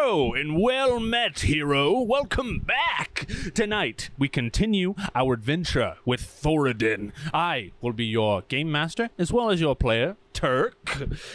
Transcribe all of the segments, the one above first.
Hello and well met, hero. Welcome back. Tonight, we continue our adventure with Thoradin. I will be your game master as well as your player, Turk.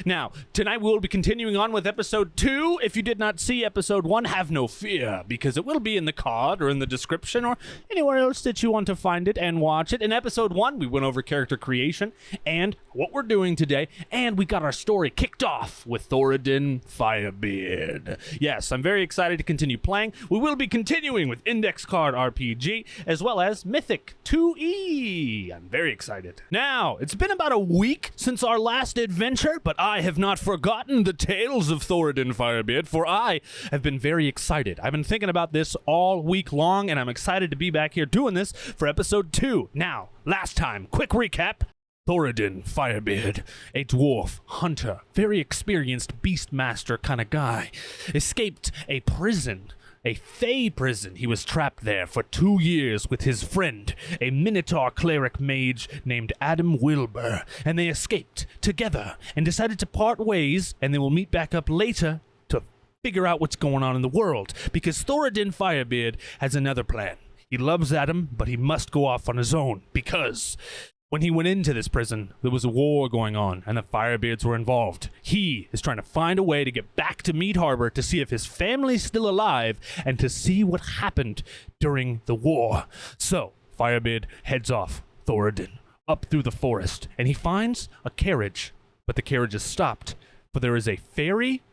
Now, tonight we will be continuing on with episode 2. If you did not see episode 1, have no fear, because it will be in the card or in the description or anywhere else that you want to find it and watch it. In episode 1, we went over character creation and what we're doing today, and we got our story kicked off with Thoradin Firebeard. Yes, I'm very excited to continue playing. We will be continuing with Index Card RPG as well as Mythic 2E. I'm very excited. Now, it's been about a week since our last adventure, but I have not forgotten the tales of Thoradin Firebeard, for I have been very excited. I've been thinking about this all week long, and I'm excited to be back here doing this for episode 2. Now, last time, quick recap. Thoradin Firebeard, a dwarf hunter, very experienced beastmaster kind of guy, escaped a prison, a Fey prison. He was trapped there for 2 years with his friend, a Minotaur cleric mage named Adam Wilbur, and they escaped together and decided to part ways, and they will meet back up later to figure out what's going on in the world, because Thoradin Firebeard has another plan. He loves Adam, but he must go off on his own, because when he went into this prison, there was a war going on, and the Firebeards were involved. He is trying to find a way to get back to Mead Harbor to see if his family's still alive and to see what happened during the war. So, Firebeard heads off Thoradin up through the forest, and he finds a carriage, but the carriage is stopped, for there is a fairy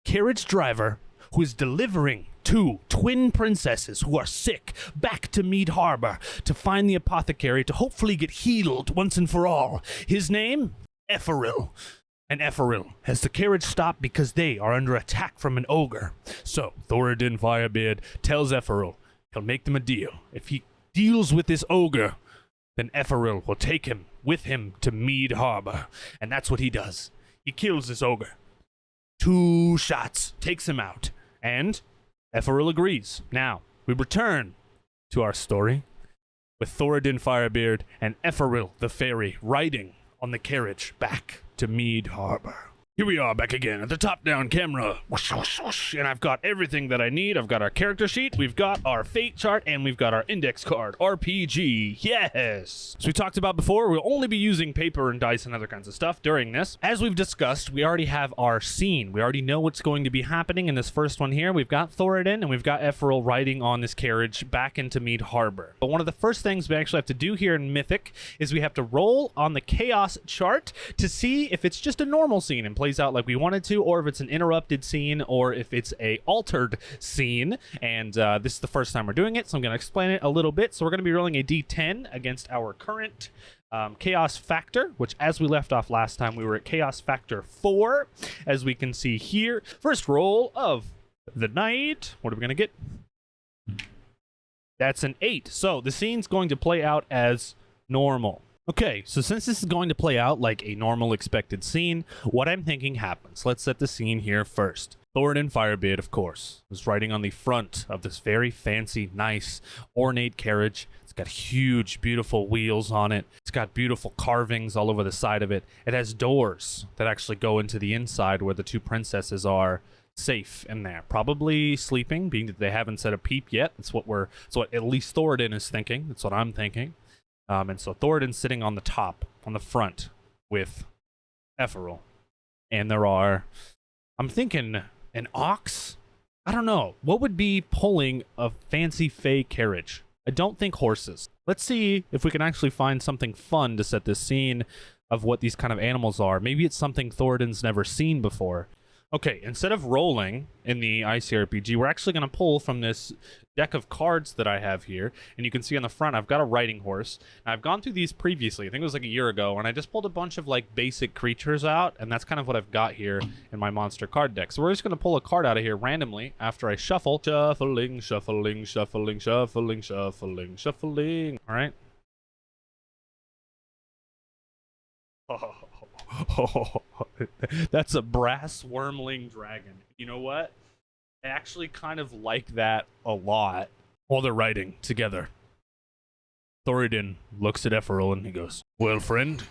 carriage driver who is delivering 2 twin princesses who are sick back to Mead Harbor to find the apothecary to hopefully get healed once and for all. His name? Eferill. And Eferill has the carriage stopped because they are under attack from an ogre. So Thoradin Firebeard tells Eferill he'll make them a deal. If he deals with this ogre, then Eferill will take him with him to Mead Harbor. And that's what he does. He kills this ogre. 2 shots, takes him out. And Eferill agrees. Now, we return to our story with Thoradin Firebeard and Eferill the fairy riding on the carriage back to Mead Harbor. Here we are back again at the top-down camera. Whoosh, whoosh, whoosh. And I've got everything that I need. I've got our character sheet, we've got our fate chart, and we've got our index card RPG. Yes! As we talked about before, we'll only be using paper and dice and other kinds of stuff during this. As we've discussed, we already have our scene. We already know what's going to be happening in this first one here. We've got Thoradin, and we've got Eferill riding on this carriage back into Mead Harbor. But one of the first things we actually have to do here in Mythic is we have to roll on the chaos chart to see if it's just a normal scene and plays out like we wanted to, or if it's an interrupted scene, or if it's a altered scene. And this is the first time we're doing it, so I'm going to explain it a little bit. So we're going to be rolling a d10 against our current chaos factor, which as we left off last time, we were at chaos factor 4, as we can see here. First roll of the night. What are we going to get? That's an 8. So the scene's going to play out as normal. Okay, so since this is going to play out like a normal expected scene, what I'm thinking happens. Let's set the scene here first. Thoradin Firebeard, of course, is riding on the front of this very fancy, nice, ornate carriage. It's got huge, beautiful wheels on it. It's got beautiful carvings all over the side of it. It has doors that actually go into the inside where the 2 princesses are safe in there, probably sleeping, being that they haven't said a peep yet. That's what at least Thoradin is thinking. That's what I'm thinking. And so Thoradin's sitting on the top, on the front, with Eferill. And there are, I'm thinking, an ox? I don't know. What would be pulling a fancy Fey carriage? I don't think horses. Let's see if we can actually find something fun to set this scene of what these kind of animals are. Maybe it's something Thoradin's never seen before. Okay, instead of rolling in the ICRPG, we're actually going to pull from this deck of cards that I have here. And you can see on the front, I've got a riding horse. Now, I've gone through these previously. I think it was like a year ago. And I just pulled a bunch of like basic creatures out. And that's kind of what I've got here in my monster card deck. So we're just going to pull a card out of here randomly after I shuffle. Shuffling, shuffling, shuffling, shuffling, shuffling, shuffling. All right. Oh, that's a brass wormling dragon. You know what? I actually kind of like that a lot while they're riding together. Thoradin looks at Eferill and he goes, "Well, friend,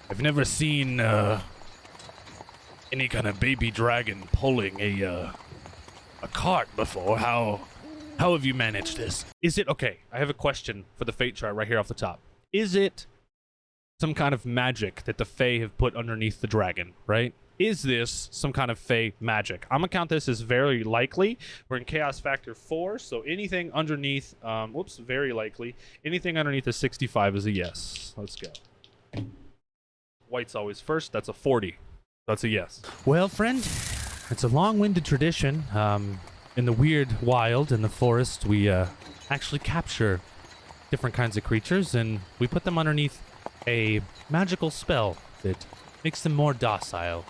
I've never seen any kind of baby dragon pulling a a cart before. How have you managed this? Is it okay? I have a question for the fate chart right here off the top. Is it some kind of magic that the Fae have put underneath the dragon, right? Is this some kind of Fae magic? I'm gonna count this as very likely. We're in Chaos Factor 4, so anything underneath, very likely. Anything underneath a 65 is a yes. Let's go. White's always first. That's a 40. That's a yes. Well, friend, it's a long-winded tradition. In the weird wild, in the forest, we actually capture different kinds of creatures, and we put them underneath a magical spell that makes them more docile.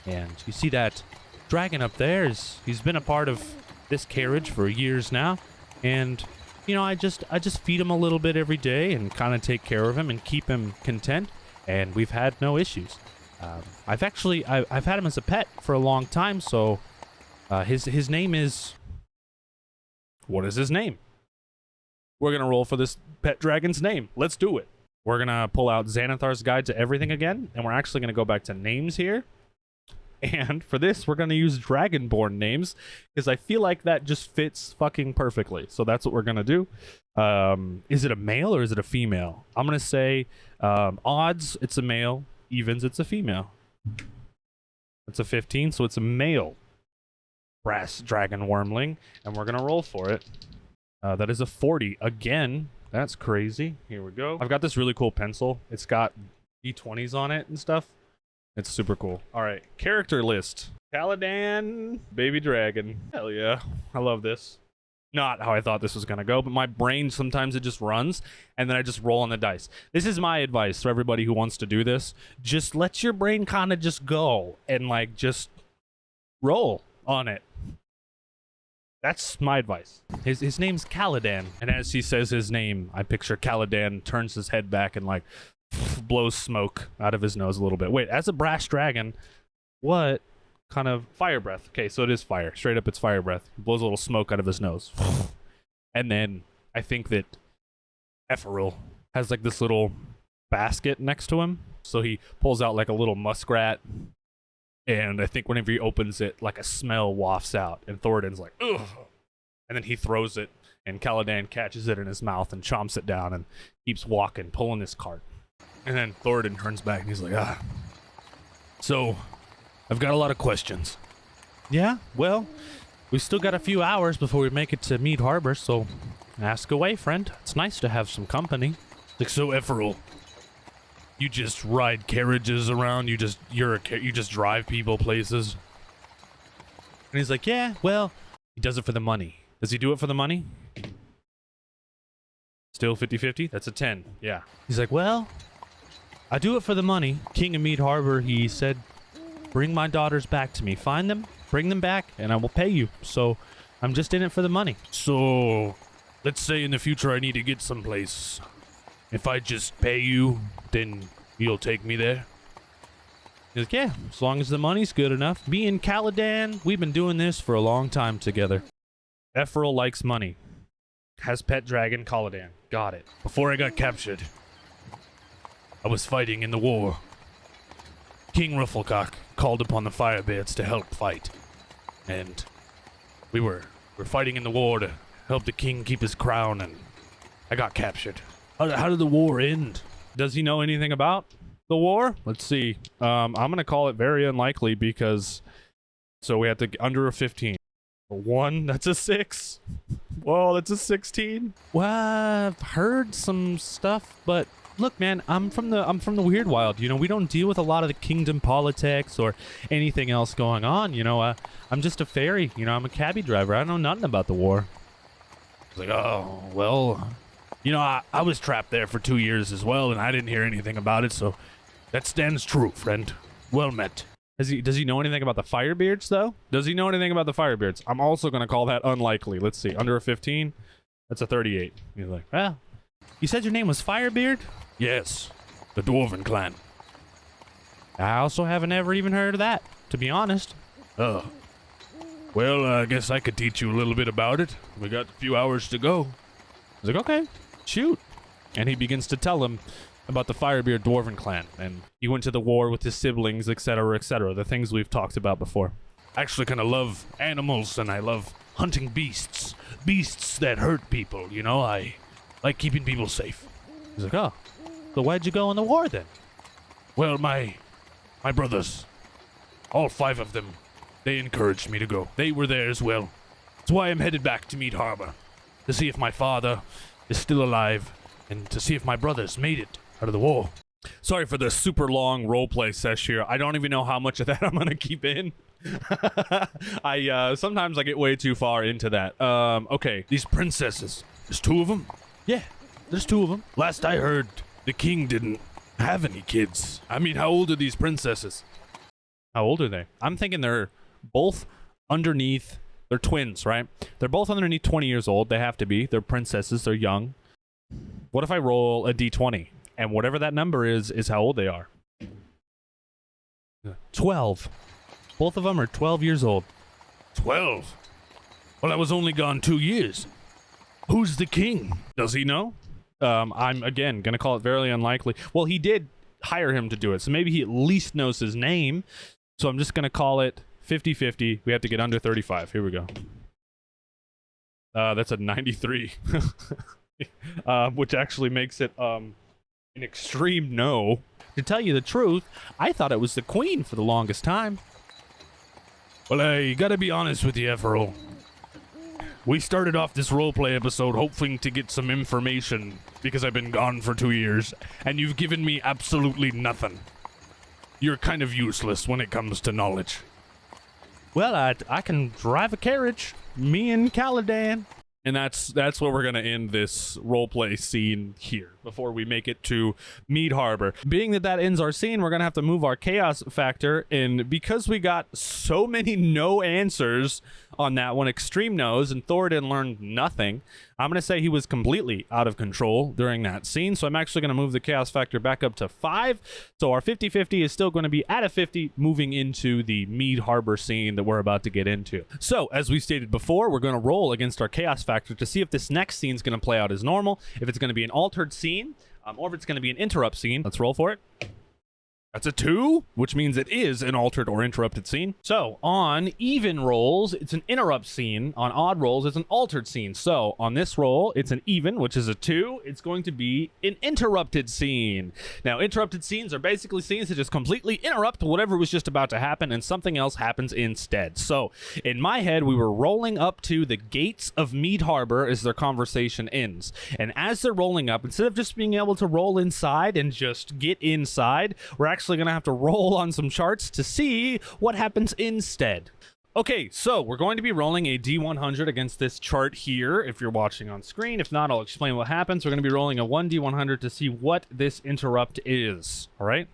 And you see that dragon up there, he's been a part of this carriage for years now, and you know, I just feed him a little bit every day and kind of take care of him and keep him content, and we've had no issues. I've had him as a pet for a long time, so his name is... What is his name? We're gonna roll for this pet dragon's name. Let's do it. We're gonna pull out Xanathar's Guide to Everything again, and we're actually gonna go back to names here. And for this, we're gonna use Dragonborn names, because I feel like that just fits fucking perfectly. So that's what we're gonna do. Is it a male or is it a female? I'm gonna say odds, it's a male. Evens, it's a female. It's a 15, so it's a male brass dragon wormling, and we're gonna roll for it. That is a 40 again. That's crazy. Here we go. I've got this really cool pencil. It's got D20s on it and stuff. It's super cool. All right, character list. Caladan, baby dragon. Hell yeah, I love this. Not how I thought this was gonna go, but my brain, sometimes it just runs, and then I just roll on the dice. This is my advice for everybody who wants to do this. Just let your brain kind of just go, and like, just roll on it. That's my advice. His name's Caladan, and as he says his name, I picture Caladan turns his head back and like blows smoke out of his nose a little bit. Wait, as a brass dragon, what kind of fire breath? Okay, so it is fire. Straight up, it's fire breath. He blows a little smoke out of his nose. And then I think that Eferill has like this little basket next to him. So he pulls out like a little muskrat. And I think whenever he opens it, like a smell wafts out. And Thoradin's like, ugh. And then he throws it. And Caladan catches it in his mouth and chomps it down and keeps walking, pulling this cart. And then Thoradin turns back and he's like, so, I've got a lot of questions. Yeah, well, we've still got a few hours before we make it to Mead Harbor, so ask away, friend. It's nice to have some company. Like, so Eferill, you just ride carriages around? You just drive people places? And he's like, yeah, well, he does it for the money. Does he do it for the money? Still 50-50? That's a 10, yeah. He's like, well, I do it for the money. King of Mead Harbor, he said, bring my daughters back to me. Find them, bring them back, and I will pay you. So I'm just in it for the money. So let's say in the future I need to get someplace. If I just pay you, then you'll take me there? He's like, yeah, as long as the money's good enough. Me and Caladan, we've been doing this for a long time together. Eferill likes money. Has pet dragon Caladan. Got it. Before I got captured, I was fighting in the war. King Rufflecock called upon the Firebeards to help fight. And we're fighting in the war to help the king keep his crown, and I got captured. How did the war end? Does he know anything about the war? Let's see. I'm going to call it very unlikely because... So we have to... Under a 15. A 1, that's a 6. Whoa, that's a 16. Well, I've heard some stuff, but... Look, man, I'm from the weird wild. You know, we don't deal with a lot of the kingdom politics or anything else going on. You know, I'm just a fairy. You know, I'm a cabbie driver. I know nothing about the war. It's like, oh, well, you know, I was trapped there for 2 years as well, and I didn't hear anything about it, so that stands true, friend. Well met. Does he know anything about the Firebeards, though? Does he know anything about the Firebeards? I'm also going to call that unlikely. Let's see. Under a 15? That's a 38. He's like, well, you said your name was Firebeard? Yes, the Dwarven clan. I also haven't ever even heard of that, to be honest. Oh. Well, I guess I could teach you a little bit about it. We got a few hours to go. I was like, okay, shoot. And he begins to tell him about the Firebeard Dwarven clan. And he went to the war with his siblings, etc., etc. The things we've talked about before. actually kind of love animals, and I love hunting beasts. Beasts that hurt people, you know? I like keeping people safe. He's like, oh, so why'd you go in the war then? Well, my brothers, all 5 of them, they encouraged me to go. They were there as well. That's why I'm headed back to Mead Harbor, to see if my father is still alive, and to see if my brothers made it out of the war. Sorry for the super long roleplay sesh here. I don't even know how much of that I'm gonna keep in. Sometimes I get way too far into that. Okay, these princesses. There's 2 of them? Yeah, there's 2 of them. Last I heard, the king didn't have any kids. I mean, how old are these princesses? How old are they? I'm thinking they're both underneath. They're twins, right? They're both underneath 20 years old. They have to be. They're princesses. They're young. What if I roll a d20? And whatever that number is how old they are. 12. Both of them are 12 years old. 12? Well, I was only gone 2 years. Who's the king? Does he know? I'm, again, going to call it very unlikely. Well, he did hire him to do it, so maybe he at least knows his name. So I'm just going to call it 50-50. We have to get under 35. Here we go. That's a 93. Which actually makes it an extreme no. To tell you the truth, I thought it was the queen for the longest time. Well, I gotta be honest with you, Eferill. We started off this roleplay episode hoping to get some information because I've been gone for 2 years, and you've given me absolutely nothing. You're kind of useless when it comes to knowledge. Well, I can drive a carriage. Me and Caladan. And that's where we're going to end this roleplay scene here before we make it to Mead Harbor. Being that ends our scene, we're going to have to move our chaos factor. And because we got so many no answers on that one, extreme no's, and Thoradin learned nothing, I'm going to say he was completely out of control during that scene. So I'm actually going to move the chaos factor back up to 5. So our 50-50 is still going to be at a 50 moving into the Mead Harbor scene that we're about to get into. So as we stated before, we're going to roll against our chaos factor to see if this next scene is going to play out as normal, if it's going to be an altered scene, or if it's going to be an interrupt scene. Let's roll for it. That's a 2, which means it is an altered or interrupted scene. So on even rolls, it's an interrupt scene. On odd rolls, it's an altered scene. So on this roll, it's an even, which is a 2. It's going to be an interrupted scene. Now, interrupted scenes are basically scenes that just completely interrupt whatever was just about to happen, and something else happens instead. So in my head, we were rolling up to the gates of Mead Harbor as their conversation ends. And as they're rolling up, instead of just being able to roll inside and just get inside, we're actually going to have to roll on some charts to see what happens instead. Okay, so we're going to be rolling a D100 against this chart here, if you're watching on screen. If not, I'll explain what happens. We're going to be rolling a 1D100 to see what this interrupt is. All right?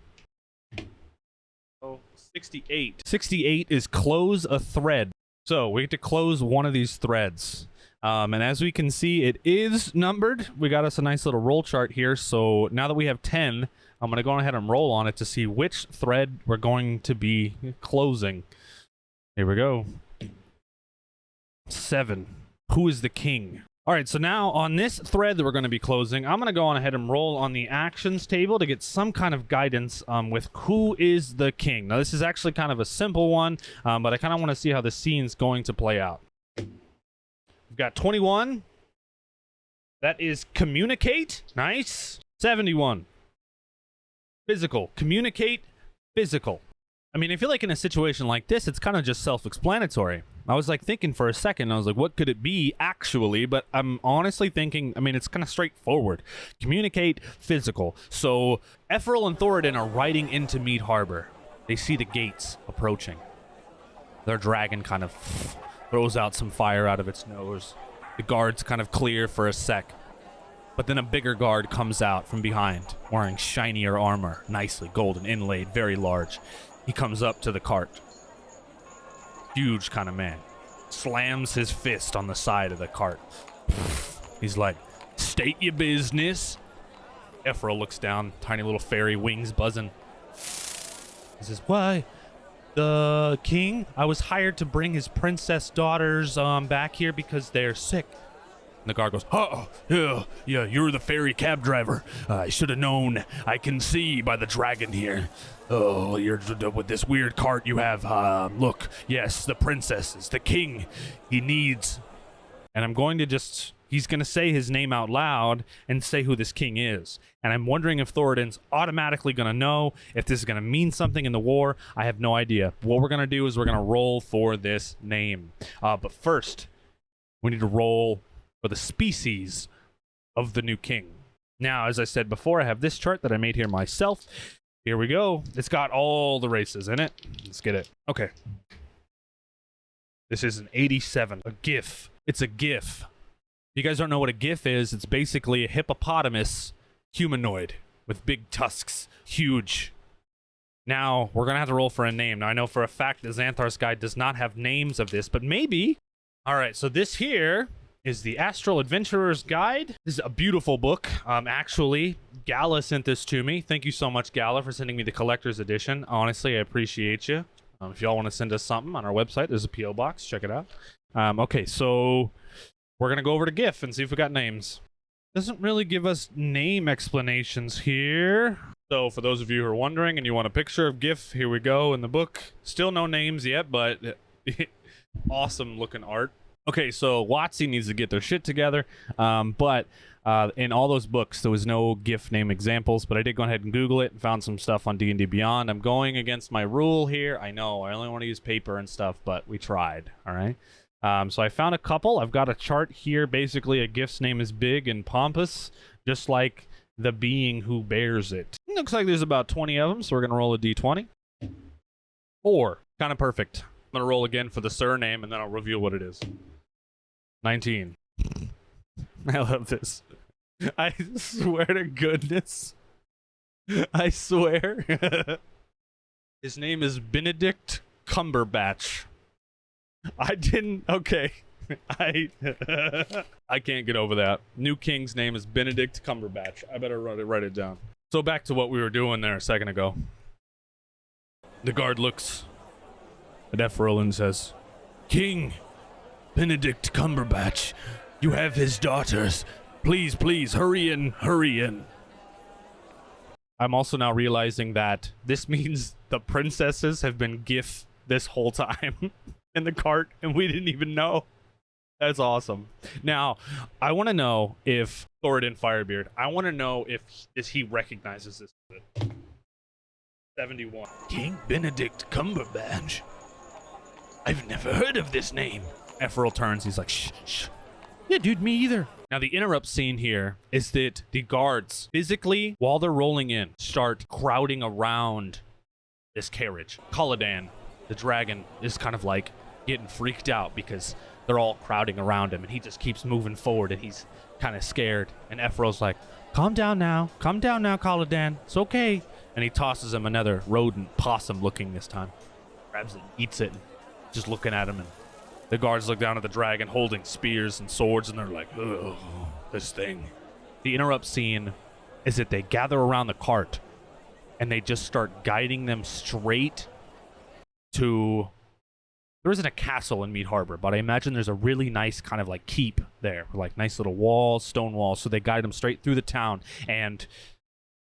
So, 68. 68 is close a thread. So, we get to close one of these threads. And as we can see, it is numbered. We got us a nice little roll chart here. So, now that we have 10... I'm going to go ahead and roll on it to see which thread we're going to be closing. Here we go. 7. Who is the king? All right, so now on this thread that we're going to be closing, I'm going to go on ahead and roll on the actions table to get some kind of guidance with who is the king. Now, this is actually kind of a simple one, but I kind of want to see how the scene's going to play out. We've got 21. That is communicate. Nice. 71. Physical. Communicate. Physical. I mean, I feel like in a situation like this, it's kind of just self-explanatory. I was like thinking for a second, I was like, what could it be actually? But I'm honestly thinking, I mean, it's kind of straightforward. Communicate, physical. So Eferill and Thoradin are riding into Mead Harbor. They see the gates approaching. Their dragon kind of throws out some fire out of its nose. The guards kind of clear for a sec. But then a bigger guard comes out from behind, wearing shinier armor, nicely golden inlaid, very large. He comes up to the cart. Huge kind of man. Slams his fist on the side of the cart. He's like, state your business. Eferill looks down, tiny little fairy wings buzzing. He says, why? The king? I was hired to bring his princess daughters back here because they're sick. And the guard goes, oh, yeah, you're the ferry cab driver. I should have known. I can see by the dragon here. Oh, you're with this weird cart you have. Look, yes, the princess is the king. He needs... And I'm going to just... He's going to say his name out loud and say who this king is. And I'm wondering if Thoradin's automatically going to know, if this is going to mean something in the war. I have no idea. What we're going to do is we're going to roll for this name. But first, we need to roll for the species of the new king. Now, as I said before, I have this chart that I made here myself. Here we go. It's got all the races in it. Let's get it. Okay. This is an 87. A GIF. It's a GIF. If you guys don't know what a GIF is, it's basically a hippopotamus humanoid with big tusks. Huge. Now, we're going to have to roll for a name. Now, I know for a fact that Xanthar's Guide does not have names of this, but maybe. All right, so this here is the Astral Adventurer's Guide. This is a beautiful book. Actually, Gala sent this to me. Thank you so much, Gala, for sending me the collector's edition. Honestly, I appreciate you. If y'all want to send us something on our website, there's a P.O. box. Check it out. Okay, so we're going to go over to GIF and see if we got names. Doesn't really give us name explanations here. So for those of you who are wondering and you want a picture of GIF, here we go in the book. Still no names yet, but awesome looking art. Okay, so WotC needs to get their shit together, but in all those books, there was no GIF name examples, but I did go ahead and Google it and found some stuff on D&D Beyond. I'm going against my rule here. I know, I only want to use paper and stuff, but we tried, all right? So I found a couple. I've got a chart here. Basically, a GIF's name is big and pompous, just like the being who bears it. Looks like there's about 20 of them, so we're going to roll a d20. 4. Kind of perfect. I'm going to roll again for the surname, and then I'll reveal what it is. 19. I love this. I swear to goodness. I swear. His name is Benedict Cumberbatch. I didn't... Okay. I can't get over that. New king's name is Benedict Cumberbatch. I better write it down. So back to what we were doing there a second ago. The guard looks at Eferill and says, King Benedict Cumberbatch, you have his daughters. Please, please, hurry in, hurry in. I'm also now realizing that this means the princesses have been GIF this whole time in the cart, and we didn't even know. That's awesome. Now, I want to know if Thoradin Firebeard, I want to know if he recognizes this. 71. King Benedict Cumberbatch. I've never heard of this name. Eferill turns. He's like, shh, shh. Yeah, dude, me either. Now, the interrupt scene here is that the guards physically, while they're rolling in, start crowding around this carriage. Thoradin, the dragon, is kind of like getting freaked out because they're all crowding around him, and he just keeps moving forward, and he's kind of scared. And Efrill's like, calm down now, Thoradin. It's okay. And he tosses him another rodent, possum looking this time. Grabs it, eats it, just looking at him, and the guards look down at the dragon holding spears and swords, and they're like, ugh, this thing. The interrupt scene is that they gather around the cart, and they just start guiding them straight to... There isn't a castle in Mead Harbor, but I imagine there's a really nice kind of like keep there, like nice little walls, stone walls, so they guide them straight through the town. And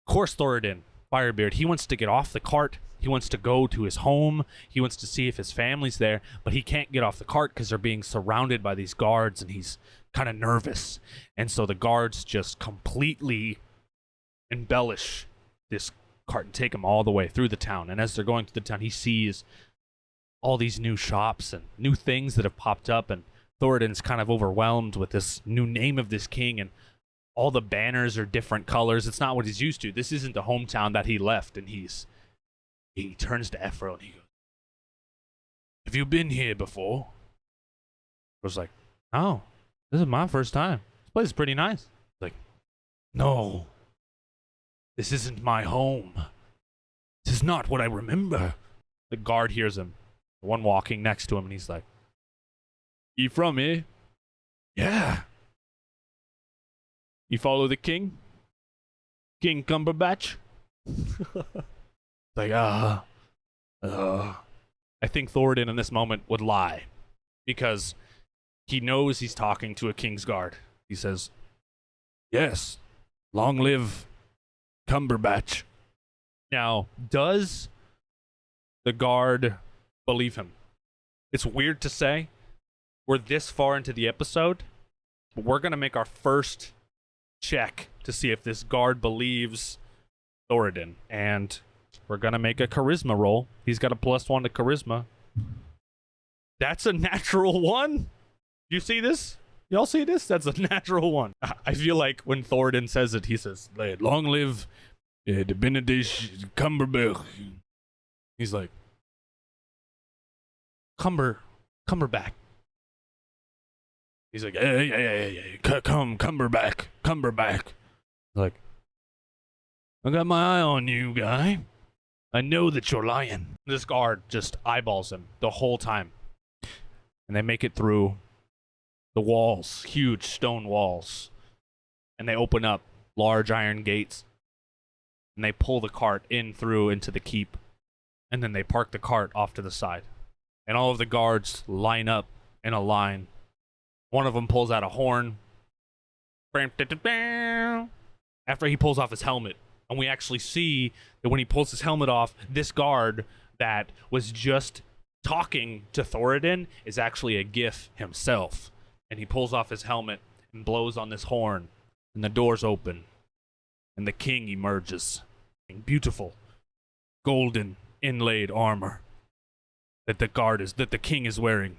of course, Thoradin Firebeard, he wants to get off the cart. He wants to go to his home. He wants to see if his family's there, but he can't get off the cart because they're being surrounded by these guards, and he's kind of nervous. And so the guards just completely embellish this cart and take him all the way through the town. And as they're going through the town, he sees all these new shops and new things that have popped up, and Thoradin's kind of overwhelmed with this new name of this king, and all the banners are different colors. It's not what he's used to. This isn't the hometown that he left, and he turns to Eferill and he goes, have you been here before? I was like, oh, this is my first time. This place is pretty nice. Like, no, this isn't my home. This is not what I remember. The guard hears him, the one walking next to him, and he's like, you from here? Yeah. You follow the king? King Cumberbatch? Like, I think Thoradin in this moment would lie, because he knows he's talking to a king's guard. He says, "Yes, long live Cumberbatch." Now, does the guard believe him? It's weird to say. We're this far into the episode, but we're going to make our first check to see if this guard believes Thoradin. And we're going to make a charisma roll. He's got a +1 to charisma. That's a natural 1. You see this? Y'all see this? That's a natural 1. I feel like when Thoradin says it, he says, "Long live the Benedict Cumberbatch." He's like, Cumberback. He's like, "Hey, Cumberbatch." Like, "I got my eye on you, guy. I know that you're lying." This guard just eyeballs him the whole time. And they make it through the walls, huge stone walls. And they open up large iron gates. And they pull the cart into the keep. And then they park the cart off to the side. And all of the guards line up in a line. One of them pulls out a horn. After he pulls off his helmet. And we actually see that when he pulls his helmet off, this guard that was just talking to Thoradin is actually a GIF himself. And he pulls off his helmet and blows on this horn. And the doors open. And the king emerges. In beautiful, golden, inlaid armor that the king is wearing.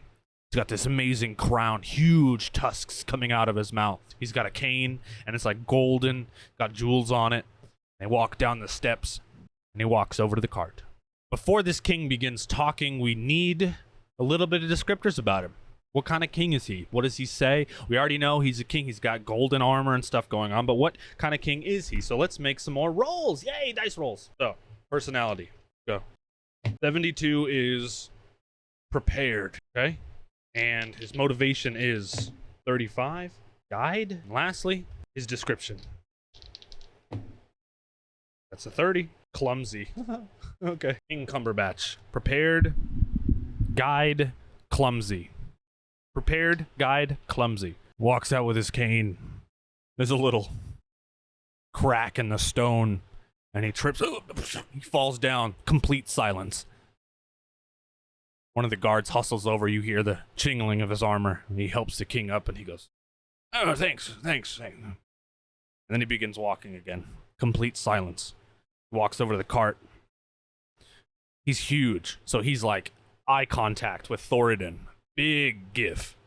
He's got this amazing crown, huge tusks coming out of his mouth. He's got a cane, and it's like golden, got jewels on it. They walk down the steps, and he walks over to the cart. Before this king begins talking, we need a little bit of descriptors about him. What kind of king is he? What does he say? We already know he's a king. He's got golden armor and stuff going on, but what kind of king is he? So let's make some more rolls. Yay, dice rolls. So, personality. Go. 72 is prepared, okay? And his motivation is 35. Guide. And lastly, his description. That's a 30. Clumsy. Okay. King Cumberbatch. Prepared. Guide. Clumsy. Prepared. Guide. Clumsy. Walks out with his cane. There's a little crack in the stone. And he trips. He falls down. Complete silence. One of the guards hustles over. You hear the jingling of his armor. He helps the king up and he goes, "Oh, thanks. And then he begins walking again. Complete silence. He walks over to the cart. He's huge. So he's like eye contact with Thoradin. Big GIF.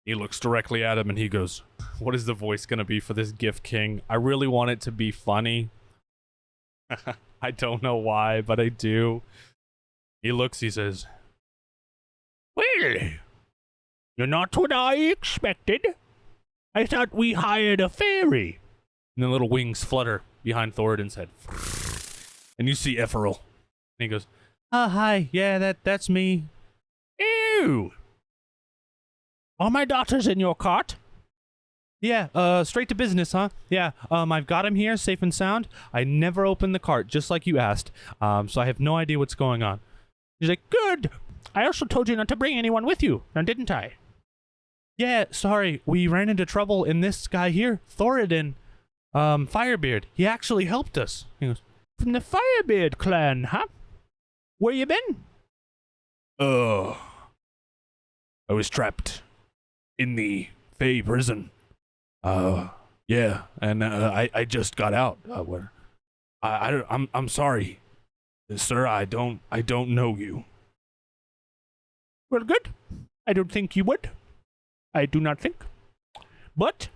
He looks directly at him and he goes, "What is the voice going to be for this GIF king? I really want it to be funny." I don't know why, but I do. He looks, he says, "Well, you're not what I expected. I thought we hired a fairy." And the little wings flutter behind Thoradin's head. And you see Eferill. And he goes, "Hi, yeah, that's me." "Ew. Are my daughters in your cart?" "Yeah, straight to business, huh? Yeah, I've got him here, safe and sound. I never opened the cart, just like you asked. So I have no idea what's going on." He's like, "Good. I also told you not to bring anyone with you, now didn't I?" "Yeah, sorry. We ran into trouble in this guy here, Thoradin Firebeard. He actually helped us." He goes, "From the Firebeard clan, huh? Where you been?" I was trapped in the Fey prison. Yeah, and I just got out. I'm sorry, sir. I don't know you." "Well, good. I don't think you would. I do not think. But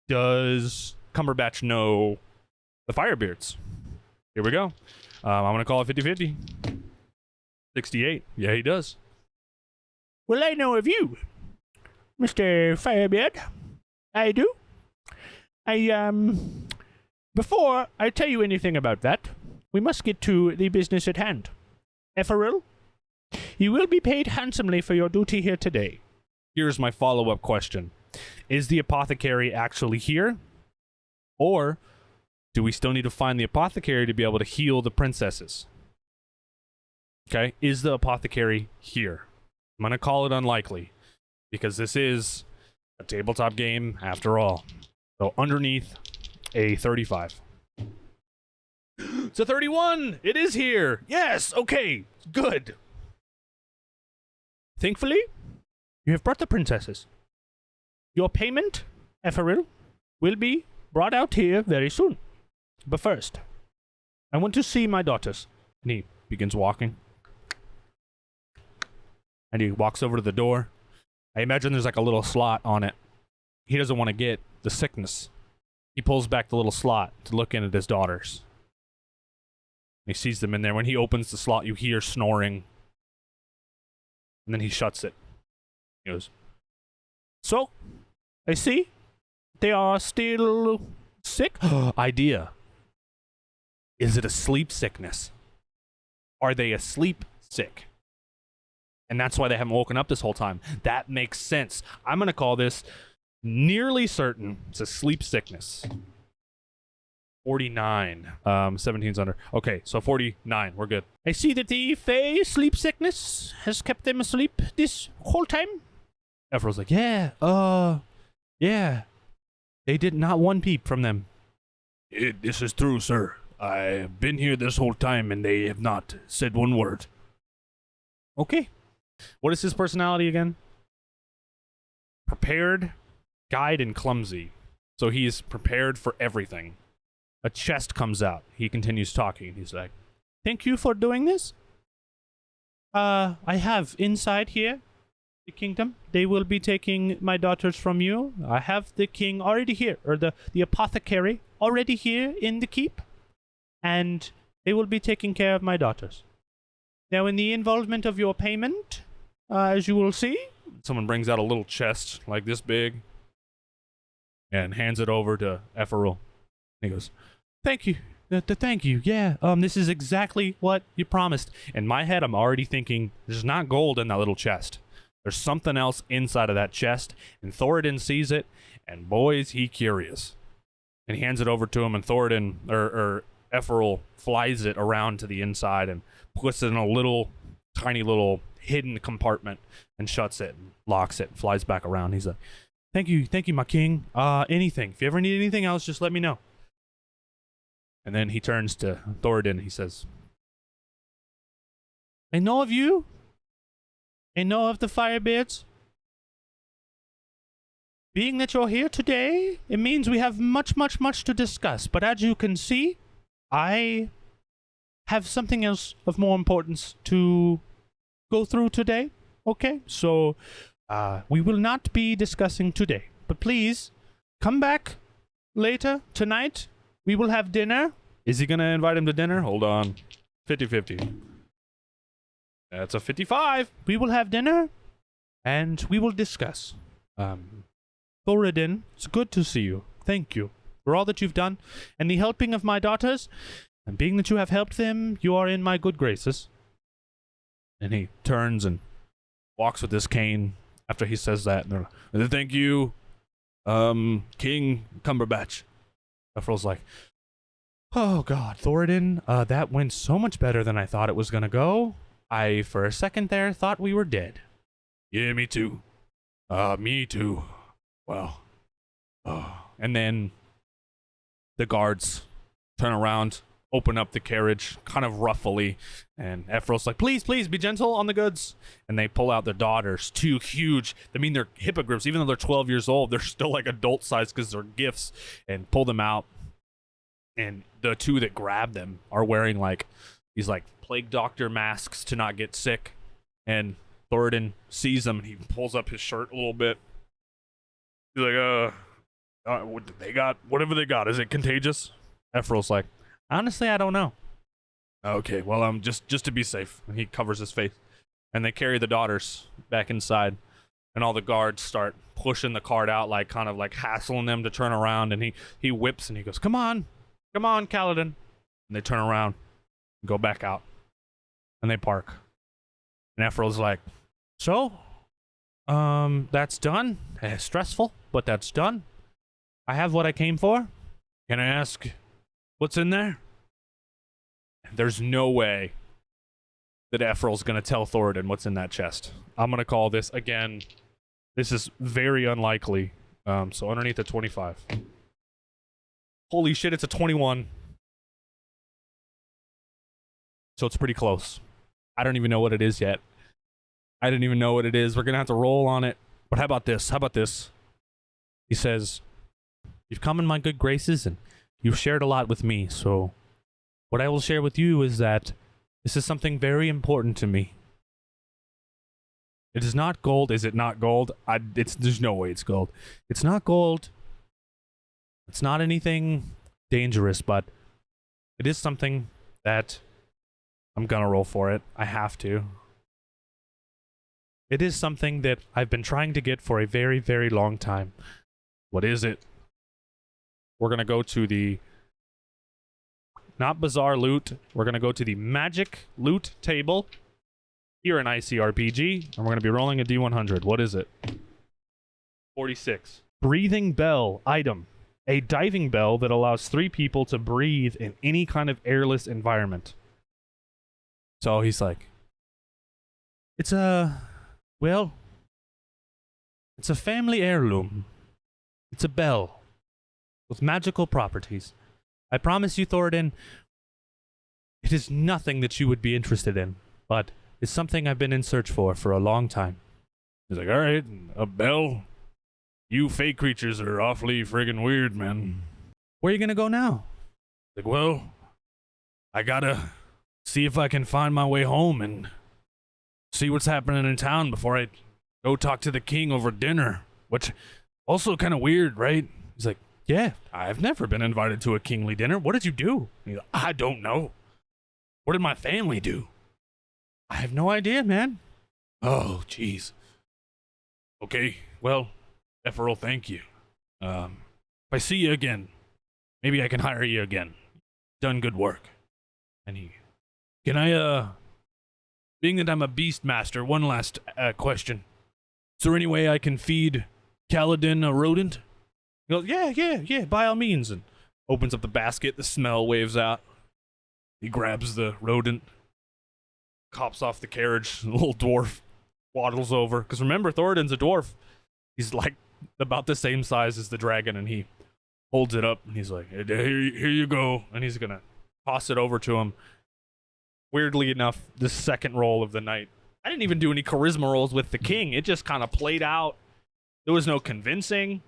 does Cumberbatch know the Firebeards?" Here we go. I'm going to call it 50-50. 68. Yeah, he does. "Well, I know of you, Mr. Firebeard. I do. Before I tell you anything about that, we must get to the business at hand. Eferill, you will be paid handsomely for your duty here today." Here's my follow-up question. Is the apothecary actually here? Or do we still need to find the apothecary to be able to heal the princesses? Okay, is the apothecary here? I'm going to call it unlikely, because this is A tabletop game, after all. So underneath a 35. It's a 31! It is here! Yes! Okay, good. Thankfully, you have brought the princesses. Your payment, Eferill, will be brought out here very soon. But first, I want to see my daughters. And he begins walking. And he walks over to the door. I imagine there's like a little slot on it. He doesn't want to get the sickness. He pulls back the little slot to look in at his daughters. He sees them in there. When he opens the slot, you hear snoring. And then he shuts it. He goes, so, I see. They are still sick? Idea. Is it a sleep sickness? Are they asleep sick? And that's why they haven't woken up this whole time. That makes sense. I'm going to call this nearly certain it's a sleep sickness. 49. 17's under. Okay, so 49. We're good. I see that the Fey sleep sickness has kept them asleep this whole time. Efrill's like, yeah. They did not one peep from them. This is true, sir. I've been here this whole time and they have not said one word. Okay. What is his personality again? Prepared, guide, and clumsy. So he's prepared for everything. A chest comes out. He continues talking. He's like, thank you for doing this. I have inside here the kingdom. They will be taking my daughters from you. I have the king already here, or the apothecary already here in the keep. And they will be taking care of my daughters. Now, in the involvement of your payment, as you will see, someone brings out a little chest like this big and hands it over to Eferill. He goes, thank you. Thank you. Yeah, this is exactly what you promised. In my head, I'm already thinking there's not gold in that little chest. There's something else inside of that chest, and Thoradin sees it, and boy, is he curious. And he hands it over to him, and Thoradin, or Eferill, flies it around to the inside and puts it in a little, tiny little hidden compartment and shuts it and locks it and flies back around. He's like, thank you, my king. Anything. If you ever need anything else, just let me know. And then he turns to Thoradin. He says, I know of you. I know of the Firebeards. Being that you're here today, it means we have much, much, much to discuss. But as you can see, I have something else of more importance to go through today. Okay? So, we will not be discussing today. But please, come back later tonight. We will have dinner. Is he going to invite him to dinner? Hold on. 50-50. That's a 55. We will have dinner, and we will discuss. Thoradin, it's good to see you. Thank you for all that you've done, and the helping of my daughters. And being that you have helped them, you are in my good graces. And he turns and walks with his cane after he says that. And they're, thank you, King Cumberbatch. Efrill's like, oh God, Thoradin, that went so much better than I thought it was gonna go. I, for a second there, thought we were dead. Yeah, me too. Me too. Well. And then the guards turn around, open up the carriage, kind of roughly, and Efrill's like, please, be gentle on the goods. And they pull out their daughters, two huge, I mean, they're hippogriffs, even though they're 12 years old, they're still like adult size because they're gifts, and pull them out. And the two that grab them are wearing like these like plague doctor masks to not get sick. And Thoradin sees them and he pulls up his shirt a little bit. He's like, what they got? Whatever they got, is it contagious? Efrill's like, honestly, I don't know. Okay, well, just to be safe. And he covers his face. And they carry the daughters back inside. And all the guards start pushing the cart out, like kind of like hassling them to turn around. And he whips and he goes, come on, Kaladin. And they turn around and go back out. And they park. And Efrill's like, so, that's done. Stressful, but that's done. I have what I came for. Can I ask what's in there? There's no way that Efrill's going to tell Thoradin what's in that chest. I'm going to call this, again, This is very unlikely. So underneath the 25. Holy shit, it's a 21. So it's pretty close. I don't even know what it is yet. I didn't even know what it is. We're going to have to roll on it. But how about this? How about this? He says, you've come in my good graces and you've shared a lot with me. So what I will share with you is that this is something very important to me. It is not gold. Is it not gold? There's no way it's gold. It's not gold. It's not anything dangerous, but it is something that I'm gonna roll for it. I have to. It is something that I've been trying to get for a very, very long time. What is it? We're gonna go to the not bizarre loot. We're gonna go to the magic loot table here in ICRPG, and we're gonna be rolling a D100. What is it? 46. Breathing bell item. A diving bell that allows 3 people to breathe in any kind of airless environment. So he's like, it's a family heirloom. It's a bell with magical properties. I promise you, Thoradin, it is nothing that you would be interested in, but it's something I've been in search for a long time. He's like, all right, a bell? You fake creatures are awfully friggin' weird, man. Where are you gonna go now? Like, well, I gotta see if I can find my way home and see what's happening in town before I go talk to the king over dinner. Which, also kind of weird, right? He's like, yeah, I've never been invited to a kingly dinner. What did you do? He's like, I don't know. What did my family do? I have no idea, man. Oh, jeez. Okay, well, Eferill, thank you. If I see you again, maybe I can hire you again. Done good work. And can I, being that I'm a beast master, one last question. Is there any way I can feed Kaladin a rodent? He goes, yeah, by all means. And opens up the basket, the smell waves out. He grabs the rodent, hops off the carriage, the little dwarf waddles over. Because remember, Thoradin's a dwarf. He's like about the same size as the dragon, and he holds it up, and he's like, hey, here you go. And he's gonna toss it over to him. Weirdly enough, the second roll of the night. I didn't even do any charisma rolls with the king. It just kind of played out. There was no convincing.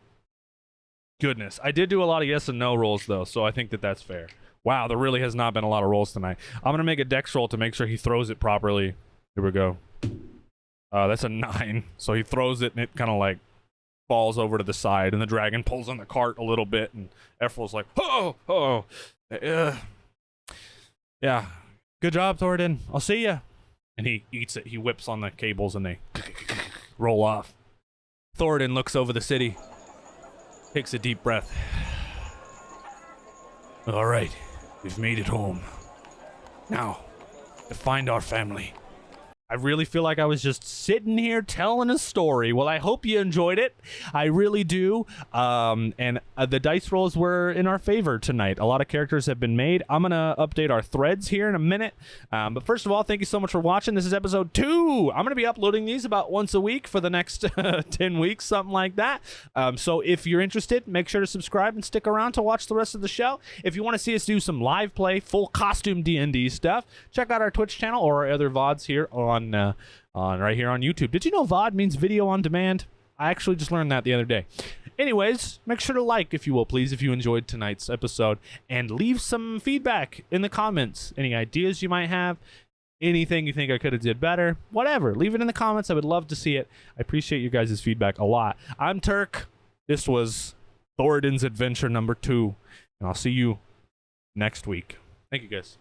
Goodness. I did do a lot of yes and no rolls, though, so I think that that's fair. Wow, there really has not been a lot of rolls tonight. I'm going to make a dex roll to make sure he throws it properly. Here we go. That's a 9. So he throws it, and it kind of like falls over to the side, and the dragon pulls on the cart a little bit, and Efrill's like, oh. Yeah. Good job, Thoradin. I'll see ya. And he eats it. He whips on the cables, and they roll off. Thoradin looks over the city, takes a deep breath. All right, we've made it home. Now, to find our family. I really feel like I was just sitting here telling a story. Well, I hope you enjoyed it. I really do. And the dice rolls were in our favor tonight. A lot of characters have been made. I'm going to update our threads here in a minute. But first of all, thank you so much for watching. This is episode 2. I'm going to be uploading these about once a week for the next 10 weeks, something like that. So if you're interested, make sure to subscribe and stick around to watch the rest of the show. If you want to see us do some live play, full costume D&D stuff, check out our Twitch channel or our other VODs here on right here on YouTube. Did you know VOD means video on demand? I actually just learned that the other day. Anyways, make sure to like, if you will, please, if you enjoyed tonight's episode, and leave some feedback in the comments. Any ideas you might have, anything you think I could have did better, whatever. Leave it in the comments. I would love to see it. I appreciate you guys' feedback a lot. I'm Turk. This was Thoradin's Adventure number 2, and I'll see you next week. Thank you, guys.